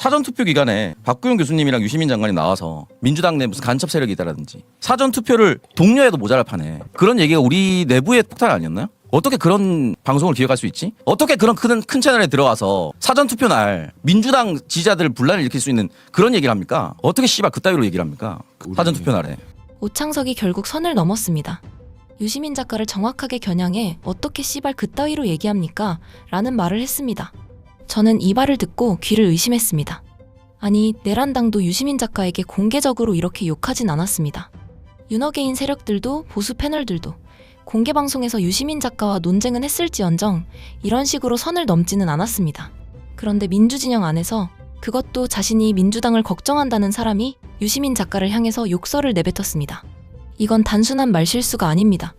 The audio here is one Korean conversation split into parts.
사전투표 기간에 박구용 교수님이랑 유시민 장관이 나와서 민주당 내 무슨 간첩 세력이 있다라든지 사전투표를 독려해도 모자랄 판에 그런 얘기가 우리 내부의 폭탄 아니었나요? 어떻게 그런 방송을 기획할 수 있지? 어떻게 그런 큰 채널에 들어가서 사전투표 날 민주당 지지자들 분란을 일으킬 수 있는 그런 얘기를 합니까? 어떻게 씨발 그따위로 얘기를 합니까? 사전투표 날에. 오창석이 결국 선을 넘었습니다. 유시민 작가를 정확하게 겨냥해 어떻게 씨발 그따위로 얘기합니까? 라는 말을 했습니다. 저는 이 말을 듣고 귀를 의심했습니다. 아니, 내란당도 유시민 작가에게 공개적으로 이렇게 욕하진 않았습니다. 윤어게인 세력들도 보수 패널들도 공개방송에서 유시민 작가와 논쟁은 했을지언정 이런 식으로 선을 넘지는 않았습니다. 그런데 민주진영 안에서 그것도 자신이 민주당을 걱정한다는 사람이 유시민 작가를 향해서 욕설을 내뱉었습니다. 이건 단순한 말실수가 아닙니다.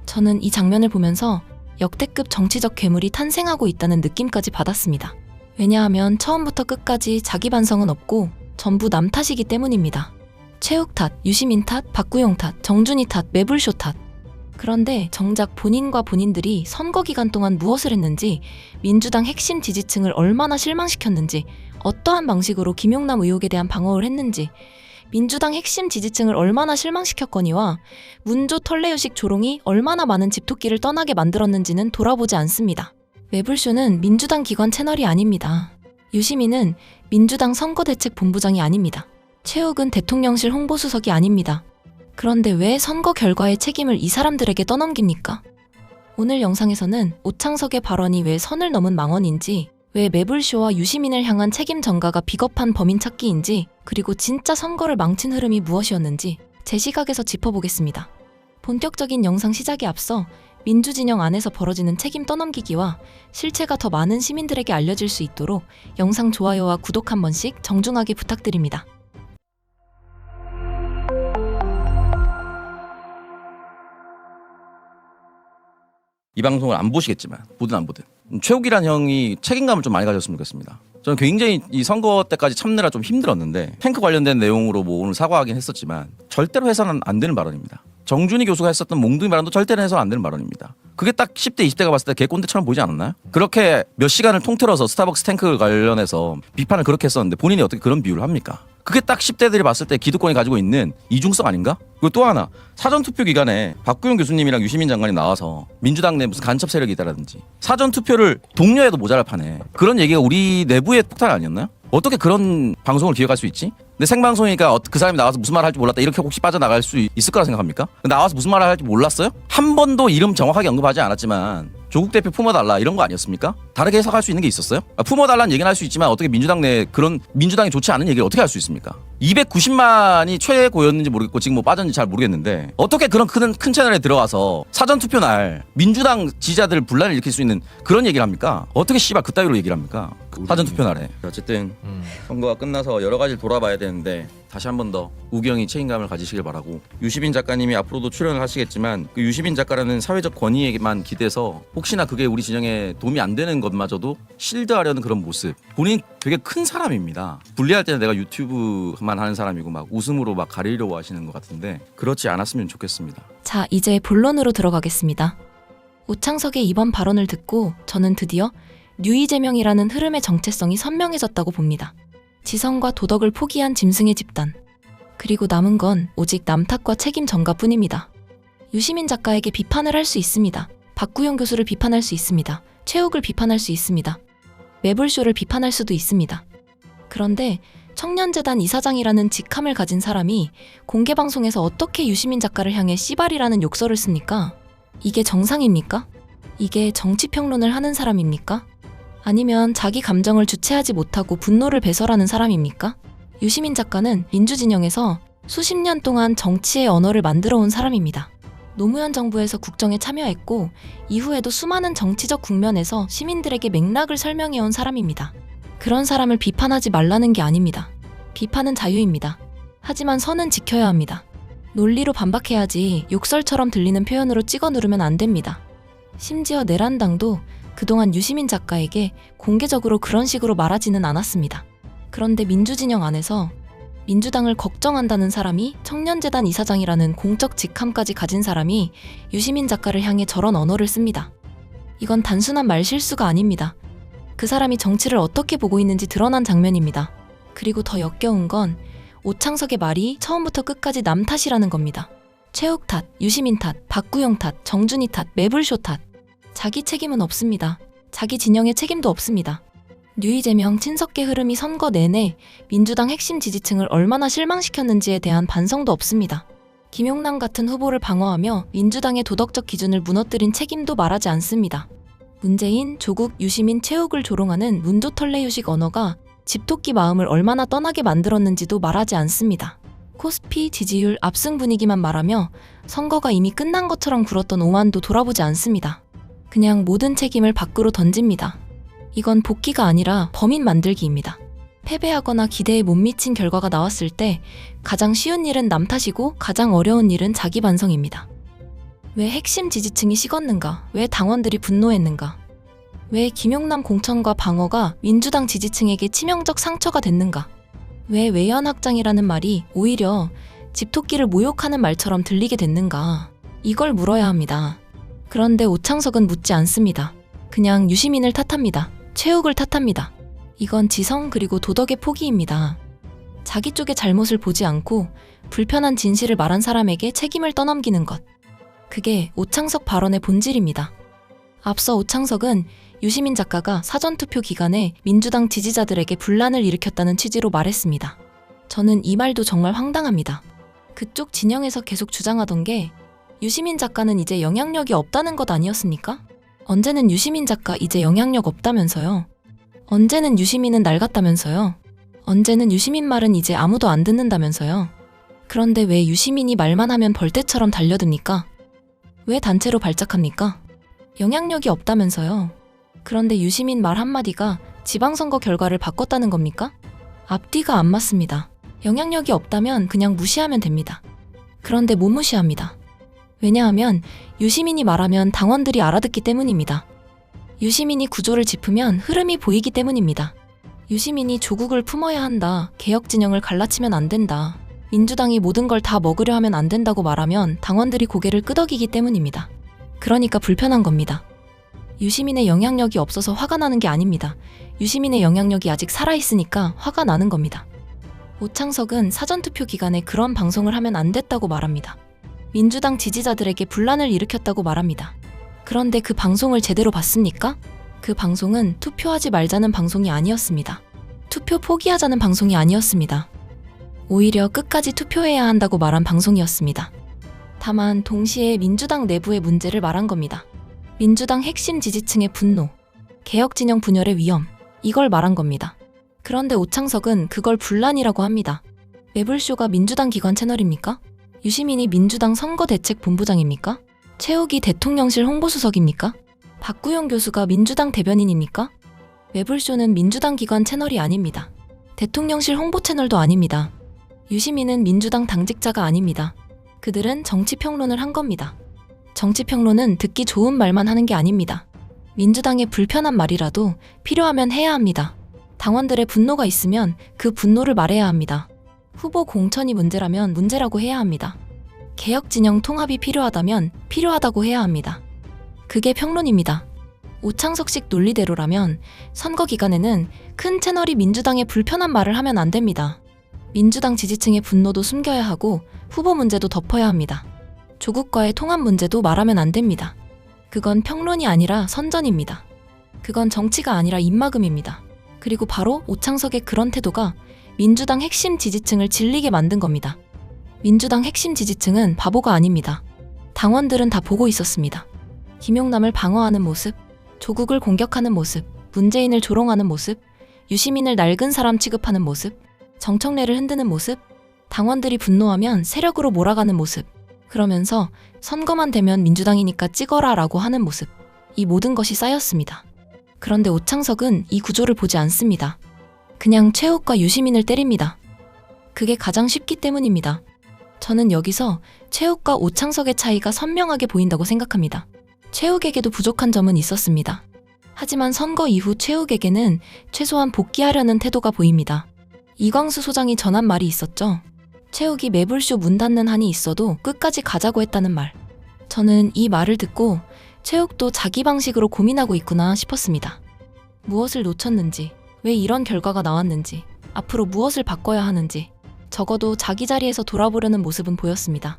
저는 이 장면을 보면서 역대급 정치적 괴물이 탄생하고 있다는 느낌까지 받았습니다. 왜냐하면 처음부터 끝까지 자기 반성은 없고 전부 남 탓이기 때문입니다. 최욱 탓, 유시민 탓, 박구용 탓, 정준희 탓, 매불쇼 탓. 그런데 정작 본인과 본인들이 선거 기간 동안 무엇을 했는지, 민주당 핵심 지지층을 얼마나 실망시켰는지, 어떠한 방식으로 김용남 의혹에 대한 방어를 했는지, 민주당 핵심 지지층을 얼마나 실망시켰거니와 문조 털레유식 조롱이 얼마나 많은 집토끼를 떠나게 만들었는지는 돌아보지 않습니다. 매불쇼는 민주당 기관 채널이 아닙니다. 유시민은 민주당 선거대책본부장이 아닙니다. 최욱은 대통령실 홍보수석이 아닙니다. 그런데 왜 선거 결과의 책임을 이 사람들에게 떠넘깁니까? 오늘 영상에서는 오창석의 발언이 왜 선을 넘은 망언인지, 왜 매불쇼와 유시민을 향한 책임 전가가 비겁한 범인 찾기인지, 그리고 진짜 선거를 망친 흐름이 무엇이었는지 제 시각에서 짚어보겠습니다. 본격적인 영상 시작에 앞서 민주진영 안에서 벌어지는 책임 떠넘기기와 실체가 더 많은 시민들에게 알려질 수 있도록 영상 좋아요와 구독 한 번씩 정중하게 부탁드립니다. 이 방송을 안 보시겠지만 보든 안 보든 최욱이란 형이 책임감을 좀 많이 가졌으면 좋겠습니다. 저는 굉장히 이 선거 때까지 참느라 좀 힘들었는데 탱크 관련된 내용으로 뭐 오늘 사과하긴 했었지만 절대로 해서는 안 되는 발언입니다. 정준희 교수가 했었던 몽둥이 발언도 절대로 해서는 안 되는 발언입니다. 그게 딱 10대 20대가 봤을 때 개꼰대처럼 보이지 않았나요? 그렇게 몇 시간을 통틀어서 스타벅스 탱크 관련해서 비판을 그렇게 했었는데 본인이 어떻게 그런 비유를 합니까? 그게 딱 10대들이 봤을 때 기득권이 가지고 있는 이중성 아닌가? 그리고 또 하나, 사전투표 기간에 박구용 교수님이랑 유시민 장관이 나와서 민주당 내 무슨 간첩 세력이 있다라든지 사전투표를 독려해도 모자랄 판에 그런 얘기가 우리 내부의 폭탄 아니었나요? 어떻게 그런 방송을 기획할 수 있지? 근데 생방송이니까 그 사람이 나와서 무슨 말을 할지 몰랐다 이렇게 혹시 빠져나갈 수 있을 거라 생각합니까? 나와서 무슨 말을 할지 몰랐어요? 한 번도 이름 정확하게 언급하지 않았지만 조국 대표 품어달라 이런 거 아니었습니까? 다르게 해석할 수 있는 게 있었어요? 품어달라는 얘기는 할 수 있지만 어떻게 민주당 내 그런 민주당이 좋지 않은 얘기를 어떻게 할 수 있습니까? 290만이 최고였는지 모르겠고 지금 뭐 빠졌는지 잘 모르겠는데 어떻게 그런 큰 채널에 들어가서 사전투표 날 민주당 지지자들 분란을 일으킬 수 있는 그런 얘기를 합니까? 어떻게 씨발 그따위로 얘기를 합니까? 사전투표 날에. 어쨌든 선거가 끝나서 여러 가지를 돌아봐야 되는데 다시 한 번 더 우경이 책임감을 가지시길 바라고, 유시민 작가님이 앞으로도 출연을 하시겠지만 그 유시민 작가라는 사회적 권위에만 기대서 혹시나 그게 우리 진영에 도움이 안 되는 것마저도 실드하려는 그런 모습, 본인 되게 큰 사람입니다. 분리할 때는 내가 유튜브만 하는 사람이고 막 웃음으로 막 가리려고 하시는 것 같은데 그렇지 않았으면 좋겠습니다. 자, 이제 본론으로 들어가겠습니다. 오창석의 이번 발언을 듣고 저는 드디어 뉴이재명이라는 흐름의 정체성이 선명해졌다고 봅니다. 지성과 도덕을 포기한 짐승의 집단. 그리고 남은 건 오직 남 탓과 책임 전가뿐입니다. 유시민 작가에게 비판을 할 수 있습니다. 박구용 교수를 비판할 수 있습니다. 최욱을 비판할 수 있습니다. 매불쇼를 비판할 수도 있습니다. 그런데 청년재단 이사장이라는 직함을 가진 사람이 공개방송에서 어떻게 유시민 작가를 향해 씨발이라는 욕설을 씁니까? 이게 정상입니까? 이게 정치평론을 하는 사람입니까? 아니면 자기 감정을 주체하지 못하고 분노를 배설하는 사람입니까? 유시민 작가는 민주진영에서 수십 년 동안 정치의 언어를 만들어 온 사람입니다. 노무현 정부에서 국정에 참여했고 이후에도 수많은 정치적 국면에서 시민들에게 맥락을 설명해온 사람입니다. 그런 사람을 비판하지 말라는 게 아닙니다. 비판은 자유입니다. 하지만 선은 지켜야 합니다. 논리로 반박해야지 욕설처럼 들리는 표현으로 찍어 누르면 안 됩니다. 심지어 내란당도 그동안 유시민 작가에게 공개적으로 그런 식으로 말하지는 않았습니다. 그런데 민주진영 안에서 민주당을 걱정한다는 사람이 청년재단 이사장이라는 공적 직함까지 가진 사람이 유시민 작가를 향해 저런 언어를 씁니다. 이건 단순한 말실수가 아닙니다. 그 사람이 정치를 어떻게 보고 있는지 드러난 장면입니다. 그리고 더 역겨운 건 오창석의 말이 처음부터 끝까지 남 탓이라는 겁니다. 최욱 탓, 유시민 탓, 박구용 탓, 정준희 탓, 매불쇼 탓. 자기 책임은 없습니다. 자기 진영의 책임도 없습니다. 뉴이재명 친석계 흐름이 선거 내내 민주당 핵심 지지층을 얼마나 실망시켰는지에 대한 반성도 없습니다. 김용남 같은 후보를 방어하며 민주당의 도덕적 기준을 무너뜨린 책임도 말하지 않습니다. 문재인, 조국, 유시민, 최욱을 조롱하는 문도털레유식 언어가 집토끼 마음을 얼마나 떠나게 만들었는지도 말하지 않습니다. 코스피 지지율 압승 분위기만 말하며 선거가 이미 끝난 것처럼 굴었던 오만도 돌아보지 않습니다. 그냥 모든 책임을 밖으로 던집니다. 이건 복귀가 아니라 범인 만들기입니다. 패배하거나 기대에 못 미친 결과가 나왔을 때 가장 쉬운 일은 남 탓이고 가장 어려운 일은 자기 반성입니다. 왜 핵심 지지층이 식었는가? 왜 당원들이 분노했는가? 왜 김용남 공천과 방어가 민주당 지지층에게 치명적 상처가 됐는가? 왜 외연확장이라는 말이 오히려 집토끼를 모욕하는 말처럼 들리게 됐는가? 이걸 물어야 합니다. 그런데 오창석은 묻지 않습니다. 그냥 유시민을 탓합니다. 최욱을 탓합니다. 이건 지성 그리고 도덕의 포기입니다. 자기 쪽의 잘못을 보지 않고 불편한 진실을 말한 사람에게 책임을 떠넘기는 것. 그게 오창석 발언의 본질입니다. 앞서 오창석은 유시민 작가가 사전투표 기간에 민주당 지지자들에게 분란을 일으켰다는 취지로 말했습니다. 저는 이 말도 정말 황당합니다. 그쪽 진영에서 계속 주장하던 게 유시민 작가는 이제 영향력이 없다는 것 아니었습니까? 언제는 유시민 작가 이제 영향력 없다면서요. 언제는 유시민은 낡았다면서요. 언제는 유시민 말은 이제 아무도 안 듣는다면서요. 그런데 왜 유시민이 말만 하면 벌떼처럼 달려듭니까? 왜 단체로 발작합니까? 영향력이 없다면서요. 그런데 유시민 말 한마디가 지방선거 결과를 바꿨다는 겁니까? 앞뒤가 안 맞습니다. 영향력이 없다면 그냥 무시하면 됩니다. 그런데 못 무시합니다. 왜냐하면 유시민이 말하면 당원들이 알아듣기 때문입니다. 유시민이 구조를 짚으면 흐름이 보이기 때문입니다. 유시민이 조국을 품어야 한다. 개혁 진영을 갈라치면 안 된다. 민주당이 모든 걸 다 먹으려 하면 안 된다고 말하면 당원들이 고개를 끄덕이기 때문입니다. 그러니까 불편한 겁니다. 유시민의 영향력이 없어서 화가 나는 게 아닙니다. 유시민의 영향력이 아직 살아있으니까 화가 나는 겁니다. 오창석은 사전투표 기간에 그런 방송을 하면 안 됐다고 말합니다. 민주당 지지자들에게 분란을 일으켰다고 말합니다. 그런데 그 방송을 제대로 봤습니까? 그 방송은 투표하지 말자는 방송이 아니었습니다. 투표 포기하자는 방송이 아니었습니다. 오히려 끝까지 투표해야 한다고 말한 방송이었습니다. 다만 동시에 민주당 내부의 문제를 말한 겁니다. 민주당 핵심 지지층의 분노, 개혁 진영 분열의 위험, 이걸 말한 겁니다. 그런데 오창석은 그걸 분란이라고 합니다. 매불쇼가 민주당 기관 채널입니까? 유시민이 민주당 선거대책본부장입니까? 최욱이 대통령실 홍보수석입니까? 박구용 교수가 민주당 대변인입니까? 매불쇼는 민주당 기관 채널이 아닙니다. 대통령실 홍보 채널도 아닙니다. 유시민은 민주당 당직자가 아닙니다. 그들은 정치평론을 한 겁니다. 정치평론은 듣기 좋은 말만 하는 게 아닙니다. 민주당의 불편한 말이라도 필요하면 해야 합니다. 당원들의 분노가 있으면 그 분노를 말해야 합니다. 후보 공천이 문제라면 문제라고 해야 합니다. 개혁 진영 통합이 필요하다면 필요하다고 해야 합니다. 그게 평론입니다. 오창석식 논리대로라면 선거 기간에는 큰 채널이 민주당의 불편한 말을 하면 안 됩니다. 민주당 지지층의 분노도 숨겨야 하고 후보 문제도 덮어야 합니다. 조국과의 통합 문제도 말하면 안 됩니다. 그건 평론이 아니라 선전입니다. 그건 정치가 아니라 입막음입니다. 그리고 바로 오창석의 그런 태도가 민주당 핵심 지지층을 질리게 만든 겁니다. 민주당 핵심 지지층은 바보가 아닙니다. 당원들은 다 보고 있었습니다. 김용남을 방어하는 모습, 조국을 공격하는 모습, 문재인을 조롱하는 모습, 유시민을 낡은 사람 취급하는 모습, 정청래를 흔드는 모습, 당원들이 분노하면 세력으로 몰아가는 모습, 그러면서 선거만 되면 민주당이니까 찍어라 라고 하는 모습, 이 모든 것이 쌓였습니다. 그런데 오창석은 이 구조를 보지 않습니다. 그냥 최욱과 유시민을 때립니다. 그게 가장 쉽기 때문입니다. 저는 여기서 최욱과 오창석의 차이가 선명하게 보인다고 생각합니다. 최욱에게도 부족한 점은 있었습니다. 하지만 선거 이후 최욱에게는 최소한 복귀하려는 태도가 보입니다. 이광수 소장이 전한 말이 있었죠. 최욱이 매불쇼 문 닫는 한이 있어도 끝까지 가자고 했다는 말. 저는 이 말을 듣고 최욱도 자기 방식으로 고민하고 있구나 싶었습니다. 무엇을 놓쳤는지, 왜 이런 결과가 나왔는지, 앞으로 무엇을 바꿔야 하는지, 적어도 자기 자리에서 돌아보려는 모습은 보였습니다.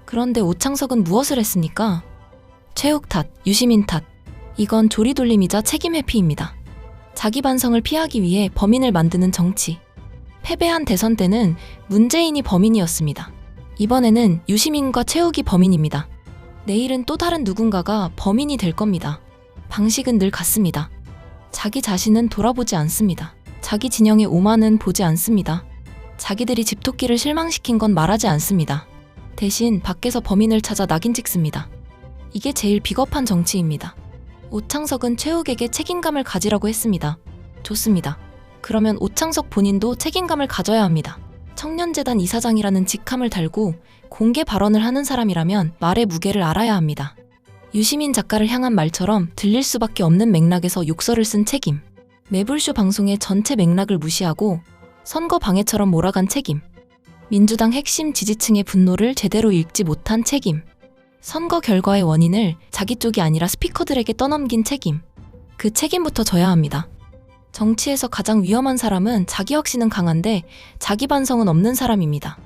그런데 오창석은 무엇을 했습니까? 최욱 탓, 유시민 탓. 이건 조리돌림이자 책임 회피입니다. 자기 반성을 피하기 위해 범인을 만드는 정치. 패배한 대선 때는 문재인이 범인이었습니다. 이번에는 유시민과 최욱이 범인입니다. 내일은 또 다른 누군가가 범인이 될 겁니다. 방식은 늘 같습니다. 자기 자신은 돌아보지 않습니다. 자기 진영의 오만은 보지 않습니다. 자기들이 집토끼를 실망시킨 건 말하지 않습니다. 대신 밖에서 범인을 찾아 낙인 찍습니다. 이게 제일 비겁한 정치입니다. 오창석은 최욱에게 책임감을 가지라고 했습니다. 좋습니다. 그러면 오창석 본인도 책임감을 가져야 합니다. 청년재단 이사장이라는 직함을 달고 공개 발언을 하는 사람이라면 말의 무게를 알아야 합니다. 유시민 작가를 향한 말처럼 들릴 수밖에 없는 맥락에서 욕설을 쓴 책임. 매불쇼 방송의 전체 맥락을 무시하고 선거 방해처럼 몰아간 책임. 민주당 핵심 지지층의 분노를 제대로 읽지 못한 책임. 선거 결과의 원인을 자기 쪽이 아니라 스피커들에게 떠넘긴 책임. 그 책임부터 져야 합니다. 정치에서 가장 위험한 사람은 자기 확신은 강한데 자기 반성은 없는 사람입니다.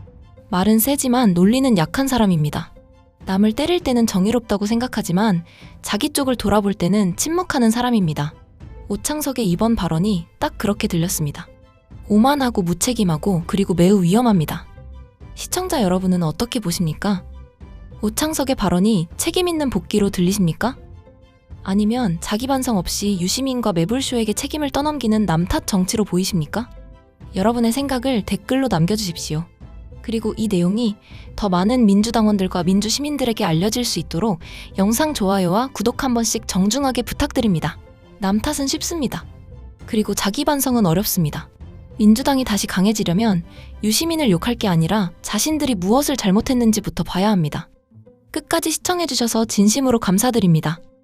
말은 세지만 논리는 약한 사람입니다. 남을 때릴 때는 정의롭다고 생각하지만 자기 쪽을 돌아볼 때는 침묵하는 사람입니다. 오창석의 이번 발언이 딱 그렇게 들렸습니다. 오만하고 무책임하고 그리고 매우 위험합니다. 시청자 여러분은 어떻게 보십니까? 오창석의 발언이 책임 있는 복귀로 들리십니까? 아니면 자기 반성 없이 유시민과 매불쇼에게 책임을 떠넘기는 남 탓 정치로 보이십니까? 여러분의 생각을 댓글로 남겨주십시오. 그리고 이 내용이 더 많은 민주당원들과 민주시민들에게 알려질 수 있도록 영상 좋아요와 구독 한 번씩 정중하게 부탁드립니다. 남 탓은 쉽습니다. 그리고 자기 반성은 어렵습니다. 민주당이 다시 강해지려면 유시민을 욕할 게 아니라 자신들이 무엇을 잘못했는지부터 봐야 합니다. 끝까지 시청해주셔서 진심으로 감사드립니다.